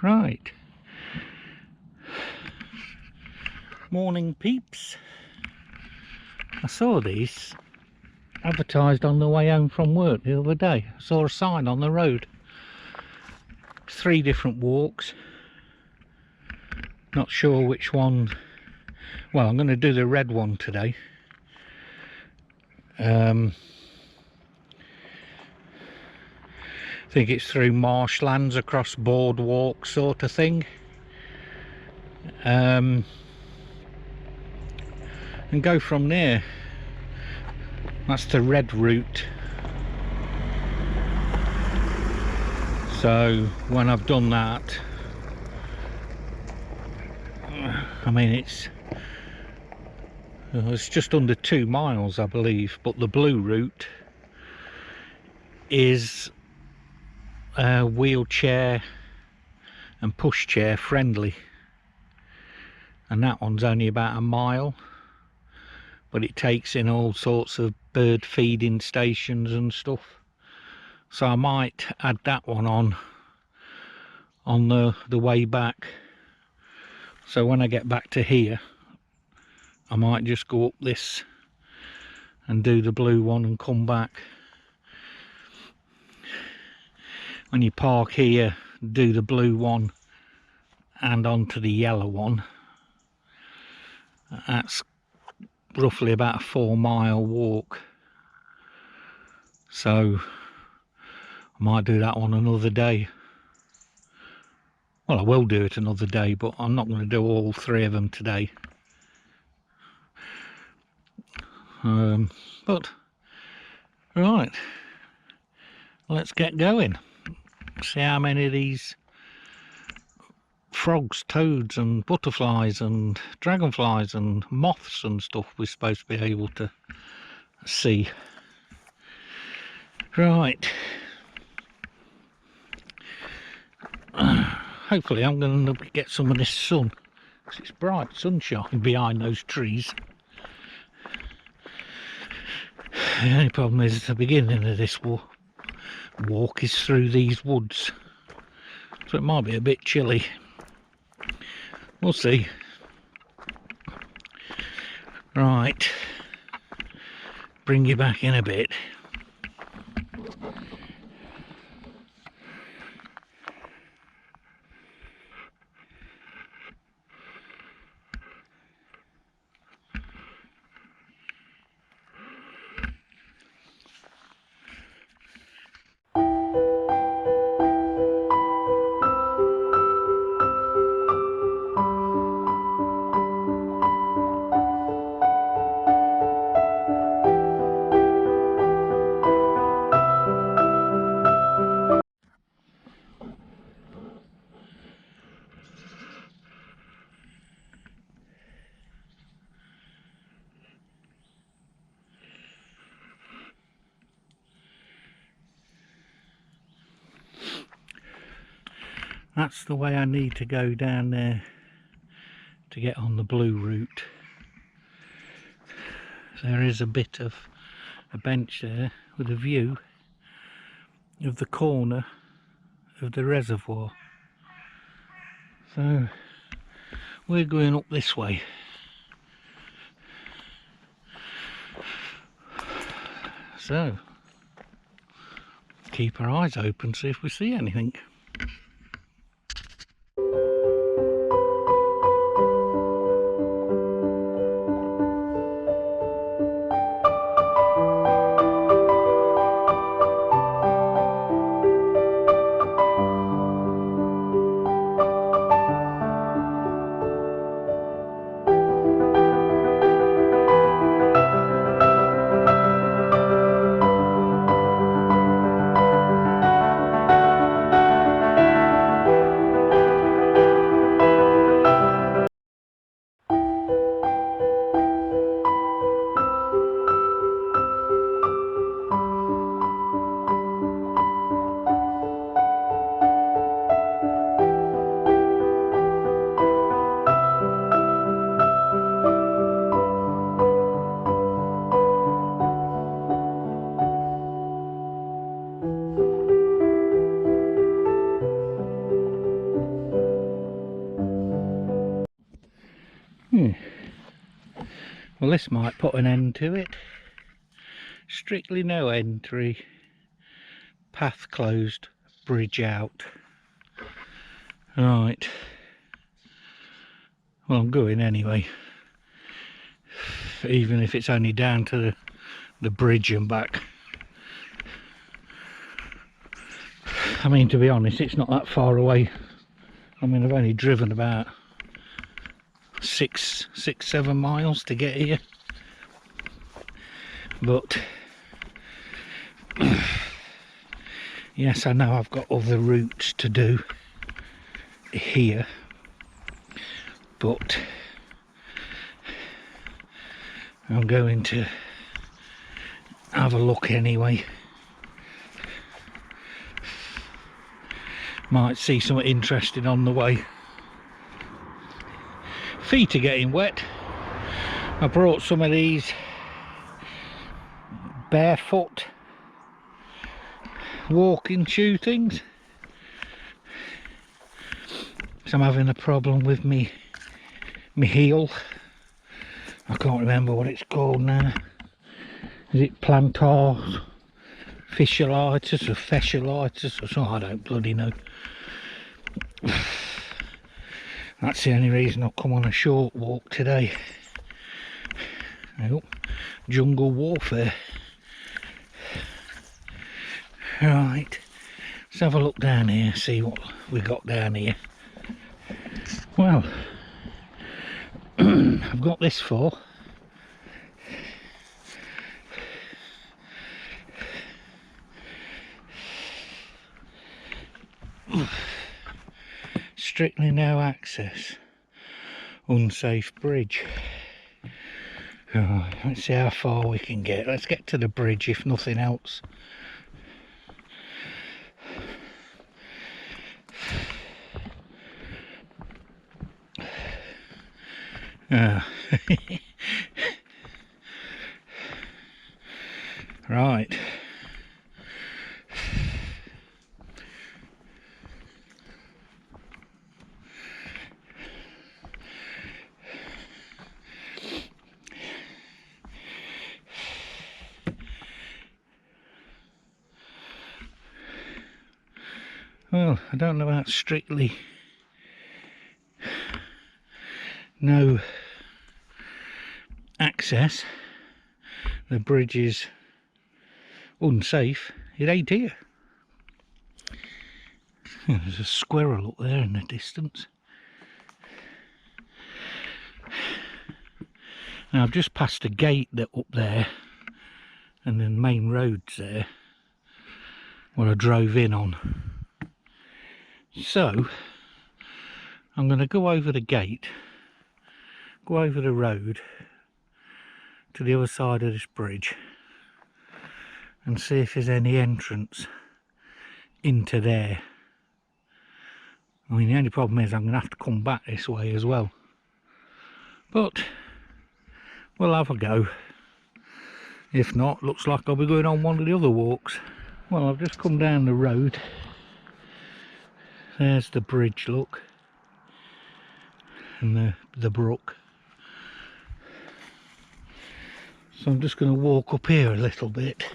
Right. Morning peeps. I saw these advertised on the way home from work the other day. I saw a sign on the road. 3 different walks. Not sure which one. Well, I'm going to do the red one today. I think it's through marshlands, across boardwalk sort of thing. And go from there. That's the red route. So when I've done that, I mean it's just under 2 miles I believe, but the blue route is wheelchair and pushchair friendly, and that one's only about a mile, but it takes in all sorts of bird feeding stations and stuff. So I might add that one on the way back. So when I get back to here, I might just go up this and do the blue one and come back. When you park here, do the blue one and onto the yellow one. That's roughly about a 4-mile walk. So I might do that one another day. Well, I will do it another day, but I'm not going to do all 3 of them today. But right, let's get going. See how many of these frogs, toads and butterflies and dragonflies and moths and stuff we're supposed to be able to see. Right. Hopefully I'm going to get some of this sun, because it's bright sunshine behind those trees. The only problem is the beginning of this walk is through these woods, so it might be a bit chilly. We'll see. Right, bring you back in a bit. That's the way I need to go down there to get on the blue route. There is a bit of a bench there with a view of the corner of the reservoir. So we're going up this way. So keep our eyes open, see if we see anything. Well, this might put an end to it. Strictly no entry. Path closed. Bridge out. Right. Well, I'm going anyway. Even if it's only down to the bridge and back. I mean, to be honest, it's not that far away. I mean, I've only driven about 7 miles to get here. But yes, I know I've got other routes to do here, but I'm going to have a look anyway. Might see something interesting on the way. Feet are getting wet. I brought some of these barefoot walking shoe things. So I'm having a problem with me heel. I can't remember what it's called now. Is it plantar fasciitis or fasciitis or something? I don't bloody know. That's the only reason I've come on a short walk today. Oh, jungle warfare. Right, let's have a look down here, see what we got down here. Well, I've got this for. Strictly no access, unsafe bridge. Right, let's see how far we can get. Let's get to the bridge if nothing else. Right. Well, I don't know about strictly no access. The bridge is unsafe. It ain't here. There's a squirrel up there in the distance. Now I've just passed a gate that up there, and then the main road's there where I drove in on. So I'm going to go over the gate, go over the road to the other side of this bridge and see if there's any entrance into there. I mean, the only problem is I'm going to have to come back this way as well, but we'll have a go. If not, looks like I'll be going on one of the other walks. Well, I've just come down the road. There's the bridge, look, and the brook. So I'm just going to walk up here a little bit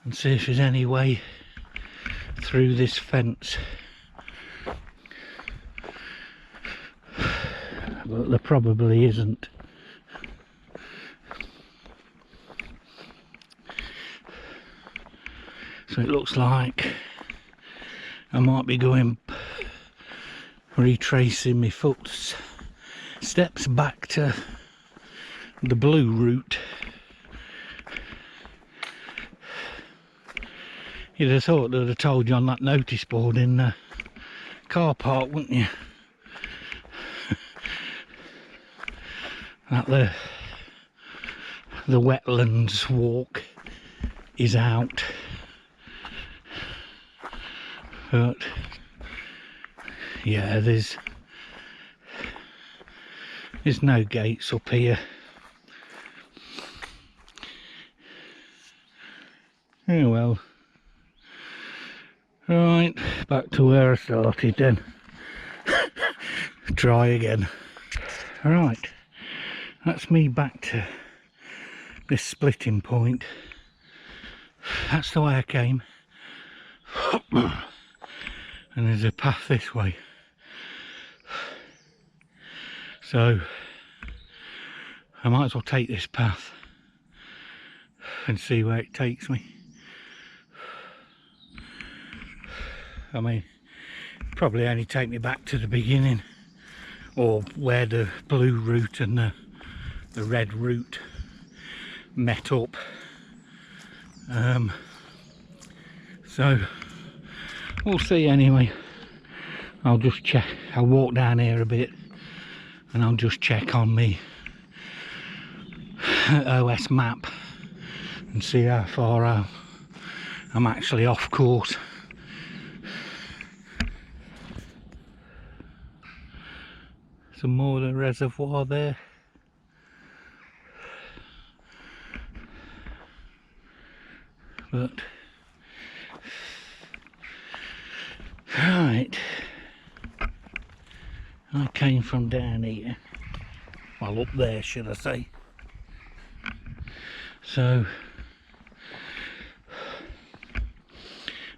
and see if there's any way through this fence. But there probably isn't. So it looks like I might be retracing my footsteps back to the blue route. You'd have thought they'd have told you on that notice board in the car park, wouldn't you? That the wetlands walk is out. But yeah, there's no gates up here. Oh well. Right, back to where I started then. Try again. Right, That's me back to this splitting point. That's the way I came. And there's a path this way. So I might as well take this path and see where it takes me. I mean, probably only take me back to the beginning, or where the blue route and the red route met up. So we'll see anyway. I'll just check. I'll walk down here a bit and I'll just check on me OS map and see how far I'm actually off course. Some more of the reservoir there. But right, I came from down here, well, up there should I say. So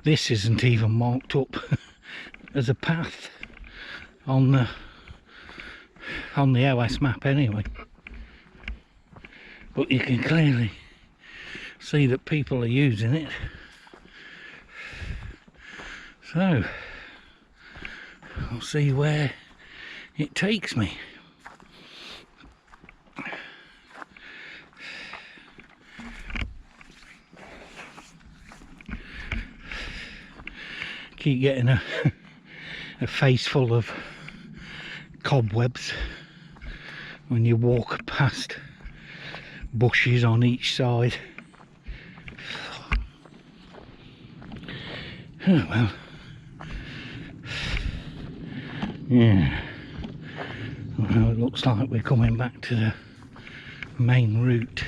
this isn't even marked up as a path on the OS map anyway, but you can clearly see that people are using it. So I'll see where it takes me. Keep getting a face full of cobwebs when you walk past bushes on each side. Oh well, yeah, well, it looks like we're coming back to the main route.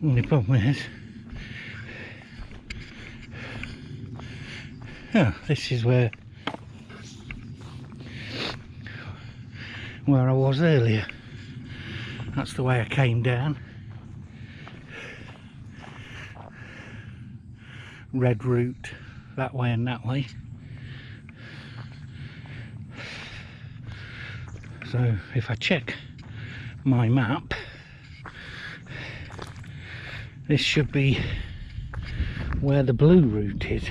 Only problem is, oh, this is where I was earlier. That's the way I came down. Red route that way and that way. So if I check my map, this should be where the blue route is,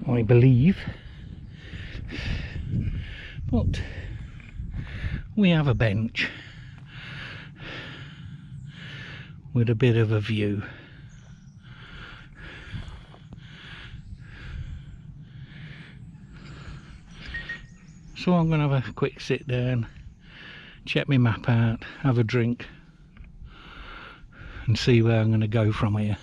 I believe. But we have a bench with a bit of a view. So I'm going to have a quick sit down, check my map out, have a drink and see where I'm going to go from here.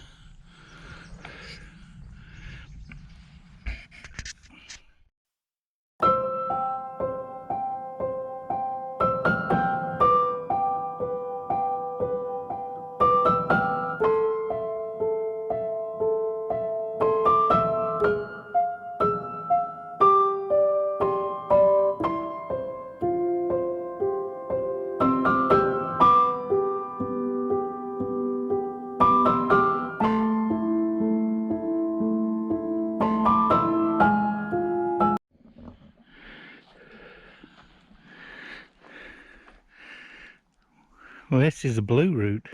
Well, this is a blue route.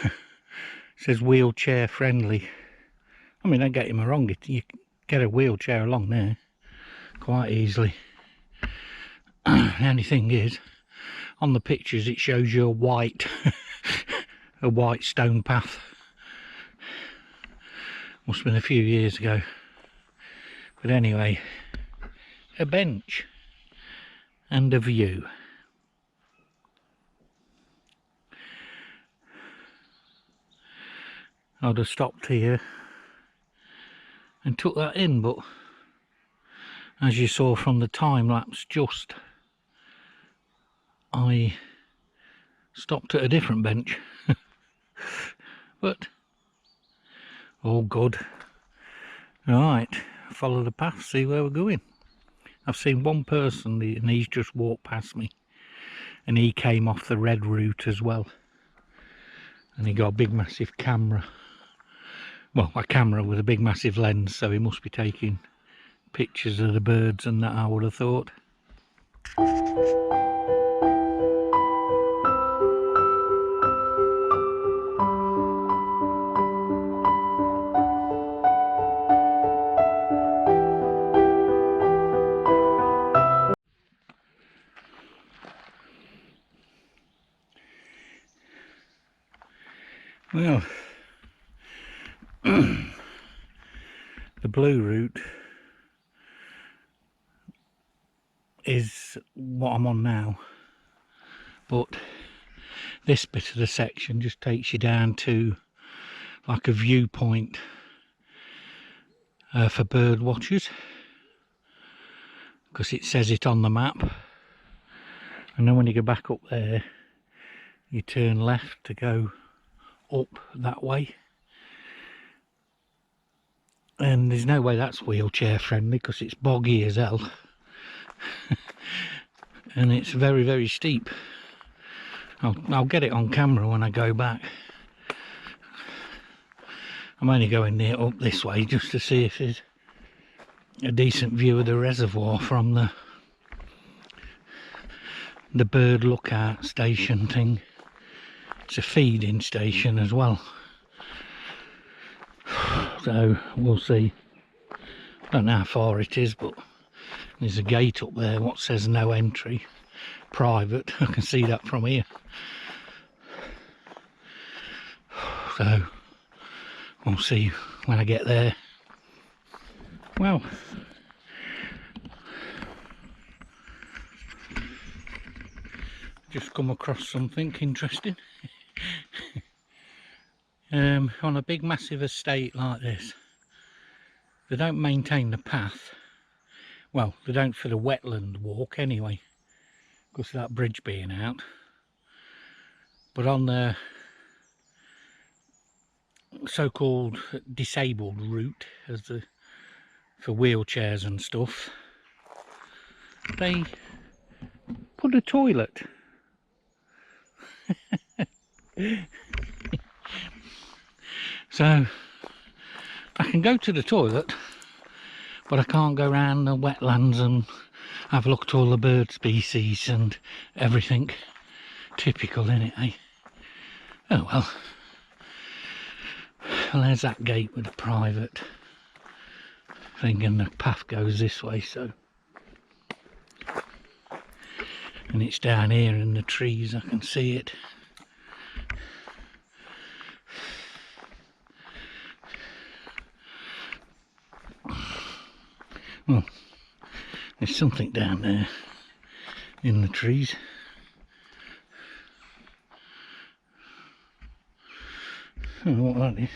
It says wheelchair friendly. I mean, don't get me wrong, you get a wheelchair along there quite easily. The only thing is, on the pictures it shows you a white a white stone path. Must have been a few years ago. But anyway, a bench and a view. I'd have stopped here and took that in, but as you saw from the time lapse just, I stopped at a different bench. But all good. Right, follow the path, see where we're going. I've seen one person and he's just walked past me, and he came off the red route as well, and he got a big massive camera, well, a camera with a big massive lens, so he must be taking pictures of the birds and that, I would have thought. Well, the blue route is what I'm on now, but this bit of the section just takes you down to like a viewpoint for bird watchers, because it says it on the map. And then when you go back up there, you turn left to go up that way, and there's no way that's wheelchair friendly because it's boggy as hell and it's very, very steep. I'll get it on camera when I go back. I'm only going near up this way just to see if there's a decent view of the reservoir from the bird lookout station thing. It's a feeding station as well, so we'll see. I don't know how far it is, but there's a gate up there what says no entry, private. I can see that from here, so we'll see when I get there. Well, just come across something interesting. On a big massive estate like this, they don't maintain the path. Well, they don't for the wetland walk anyway, because of that bridge being out. But on the so-called disabled route, for wheelchairs and stuff, they put a toilet. So I can go to the toilet, but I can't go around the wetlands and have a look at all the bird species and everything. Typical, innit, eh? Oh well. Well, there's that gate with a private thing, and the path goes this way, so. And it's down here in the trees, I can see it. Well, there's something down there in the trees. I don't know what that is.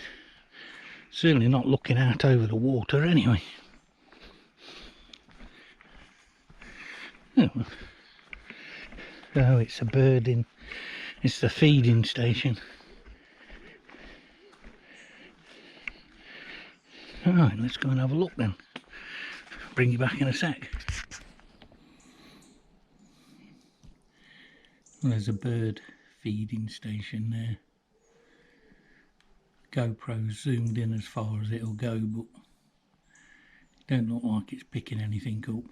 Certainly not looking out over the water anyway. Oh, it's a birding, it's the feeding station. Alright, let's go and have a look then. Bring you back in a sec. Well, there's a bird feeding station there. GoPro's zoomed in as far as it'll go, but it don't look like it's picking anything up.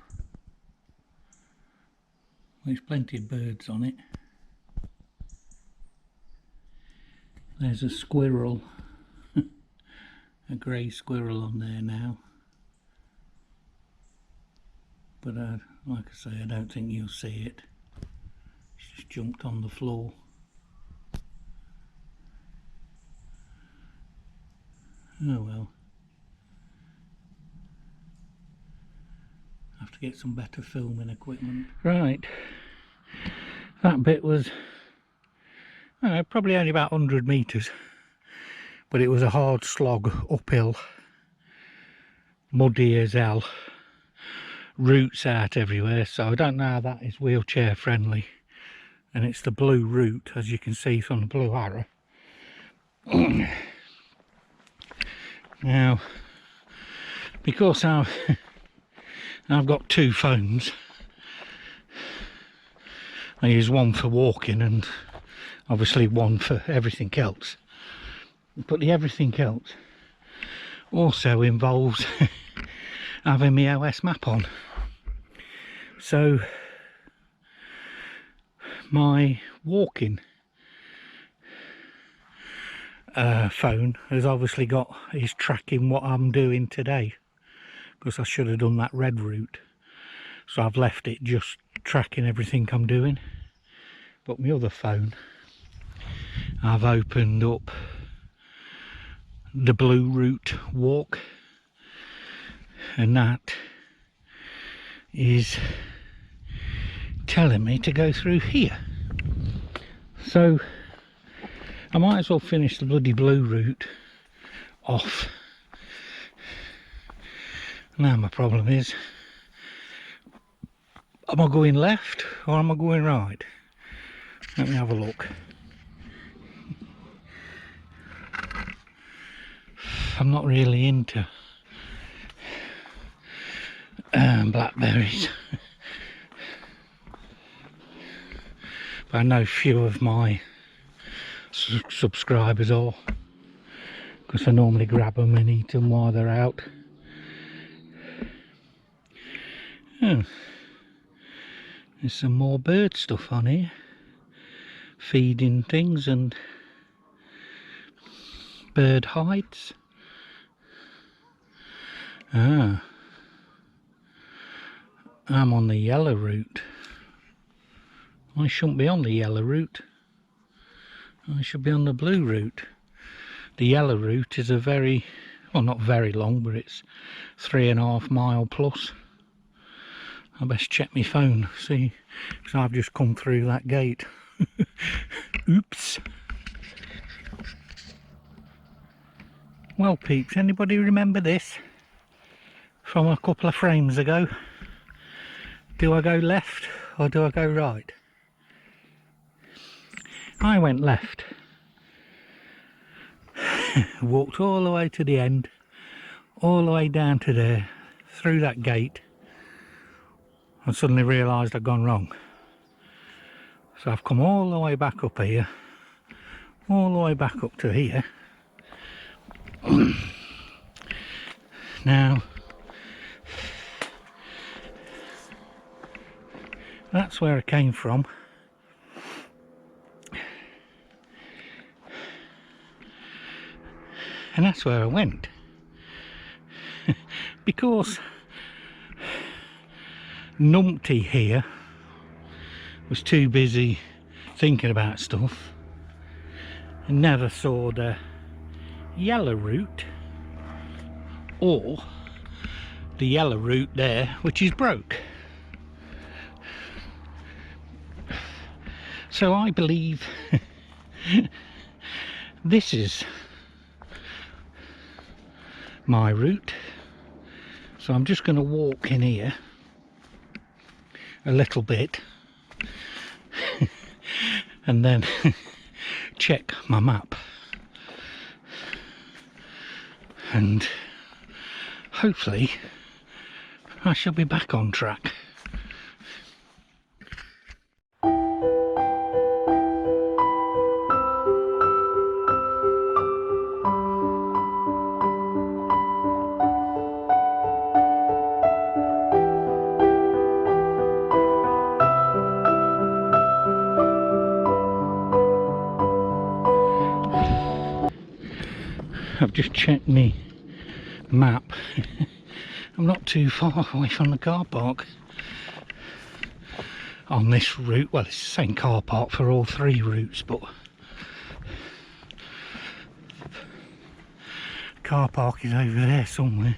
There's plenty of birds on it. There's a squirrel, a grey squirrel on there now. But like I say, I don't think you'll see it. It's just jumped on the floor. Oh well. Have to get some better filming equipment. Right, that bit was probably only about 100 metres, but it was a hard slog uphill, muddy as hell, roots out everywhere, so I don't know how that is wheelchair friendly. And it's the blue route, as you can see from the blue arrow. Now, because I've got two phones. I use one for walking and obviously one for everything else. But the everything else also involves having my OS map on. So my walking phone has obviously is tracking what I'm doing today, because I should have done that red route. So I've left it just tracking everything I'm doing. But my other phone, I've opened up the blue route walk, and that is telling me to go through here. So I might as well finish the bloody blue route off. Now my problem is, am I going left or am I going right? Let me have a look. I'm not really into blackberries. But I know few of my subscribers are, because I normally grab them and eat them while they're out. Oh, there's some more bird stuff on here, feeding things and bird hides. Ah, I'm on the yellow route. I shouldn't be on the yellow route. I should be on the blue route. The yellow route is a very, well, not very long, but it's 3.5 mile plus. I best check my phone, see, because I've just come through that gate. Oops. Well, peeps, anybody remember this from a couple of frames ago? Do I go left or do I go right? I went left. Walked all the way to the end, all the way down to there, through that gate, and suddenly realised I'd gone wrong. So I've come all the way back up here, all the way back up to here. Now, that's where I came from. And that's where I went. Because numpty here was too busy thinking about stuff and never saw the yellow route, or the yellow route there, which is broke. So I believe this is my route. So I'm just going to walk in here a little bit and then check my map, and hopefully I shall be back on track. I've just checked my map. I'm not too far away from the car park on this route. Well, it's the same car park for all three routes, but car park is over there somewhere.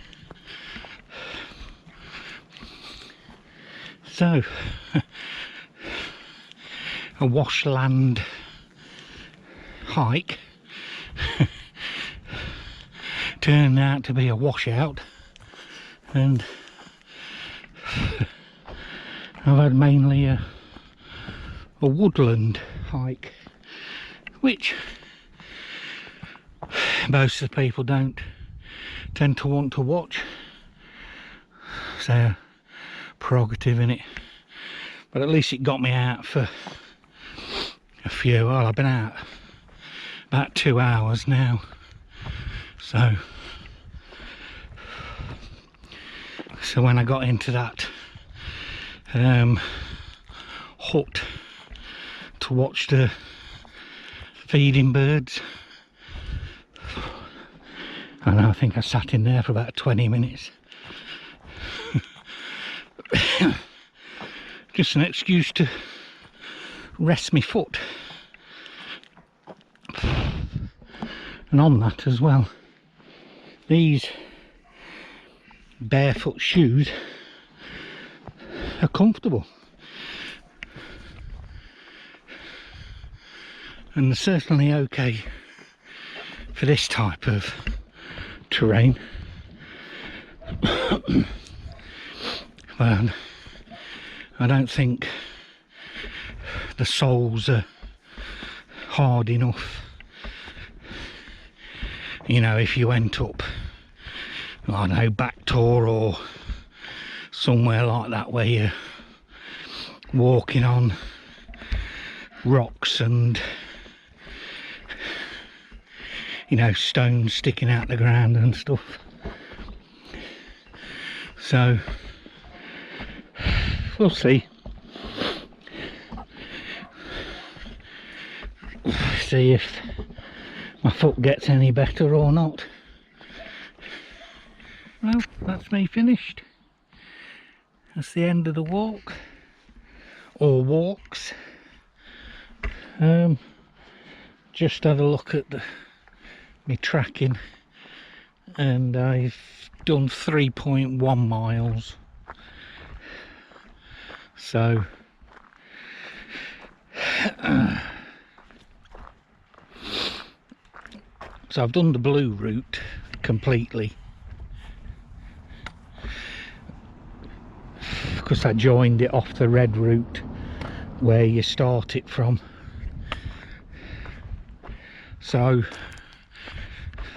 So a washland hike turned out to be a washout, and I've had mainly a woodland hike, which most of the people don't tend to want to watch, that's our prerogative in it. But at least it got me out for a few. Well, I've been out about 2 hours now, so when I got into that hut to watch the feeding birds, and I think I sat in there for about 20 minutes. Just an excuse to rest my foot. And on that as well, these barefoot shoes are comfortable, and they're certainly okay for this type of terrain. But I don't think the soles are hard enough. You know, if you went up, I don't know, Backtor or somewhere like that where you're walking on rocks and, you know, stones sticking out the ground and stuff. So we'll see. See if my foot gets any better or not. Well, that's me finished. That's the end of the walk, or walks. Just had a look at my tracking, and I've done 3.1 miles. So I've done the blue route completely, because I joined it off the red route where you start it from. So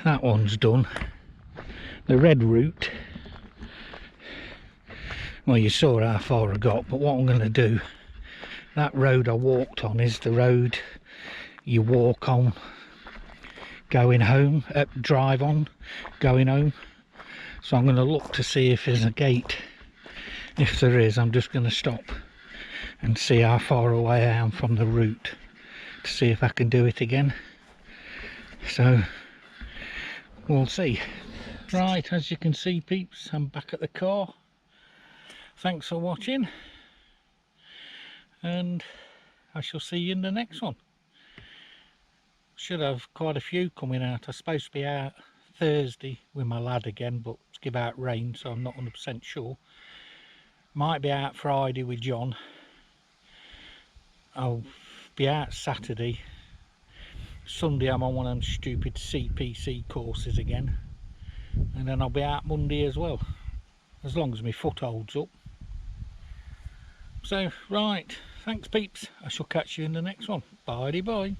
that one's done. The red route, well, you saw how far I got, but what I'm going to do, that road I walked on is the road you walk on going home, drive on going home. So I'm going to look to see if there's a gate. If there is, I'm just going to stop and see how far away I am from the route to see if I can do it again. So we'll see. Right, as you can see, peeps, I'm back at the car. Thanks for watching, and I shall see you in the next one. Should have quite a few coming out. I'm supposed to be out Thursday with my lad again, but it's give out rain, so I'm not 100% sure. Might be out Friday with John. I'll be out Saturday. Sunday I'm on one of them stupid CPC courses again, and then I'll be out Monday as well, as long as my foot holds up. So right, thanks peeps, I shall catch you in the next one. Bye bye.